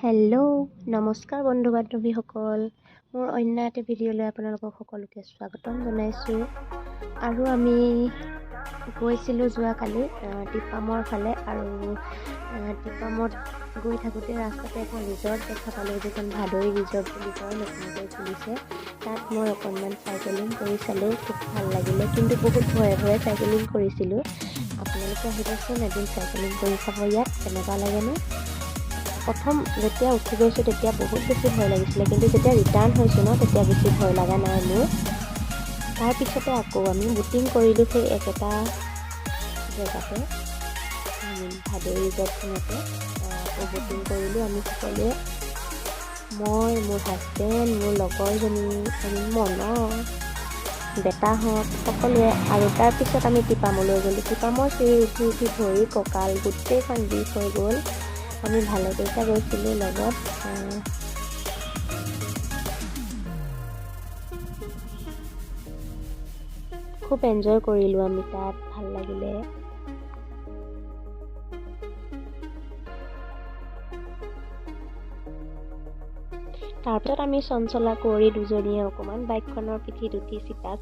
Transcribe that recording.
Hello' নমস্কাৰ বন্ধু বান্ধৱীসকল, মোৰ অন্য এটা ভিডিঅ'লৈ আপোনালোকক সকলোকে স্বাগতম জনাইছোঁ। আৰু আমি গৈছিলোঁ যোৱাকালি টিপামৰ ফালে, আৰু টিপামত গৈ থাকোঁতে ৰাস্তাতে এখন ৰিজৰ্ট দেখা পালোঁ, যিখন ভাদৈ ৰিজৰ্ট বুলি কয়, নতুনকৈ খুলিছে। তাত মই অকণমান চাইকেলিং কৰি চালোঁ, খুব ভাল লাগিলে, কিন্তু বহুত ভয়ে ভয়ে চাইকেলিং কৰিছিলোঁ। আপোনালোকে আহিবচোন এদিন চাইকেলিং কৰি চাব, ইয়াত কেনেকুৱা লাগেনে। প্ৰথম যেতিয়া উঠি গৈছোঁ তেতিয়া বহুত বেছি ভয় লাগিছিলে, কিন্তু যেতিয়া ৰিটাৰ্ণ হৈছোঁ ন, তেতিয়া বেছি ভয় লগা নাই মোৰ। তাৰপিছতে আকৌ আমি বুকিং কৰিলোঁ সেই একেটা জেগাতে, ভাদৈ ৰিজৰ্টখনতে আকৌ বুকিং কৰিলোঁ আমি সকলোৱে, মই, মোৰ হাজবেণ্ড, মোৰ লগৰজনী, বেটাহঁত সকলোৱে। আৰু তাৰপিছত আমি টিপামলৈ গ'লোঁ। টিপামৰ চিৰি উঠি উঠি ভৰি কঁকাল গোটেইখন বিষ হৈ গ'ল। আমি ভালেকেইটা গৈছিলোঁ লগত। খুব এনজয় কৰিলোঁ আমি তাত, ভাল লাগিলে। তাৰপিছত আমি চঞ্চলা কৰি দুজনীয়ে অকণমান বাইকখনৰ পিঠিত উঠি চিপা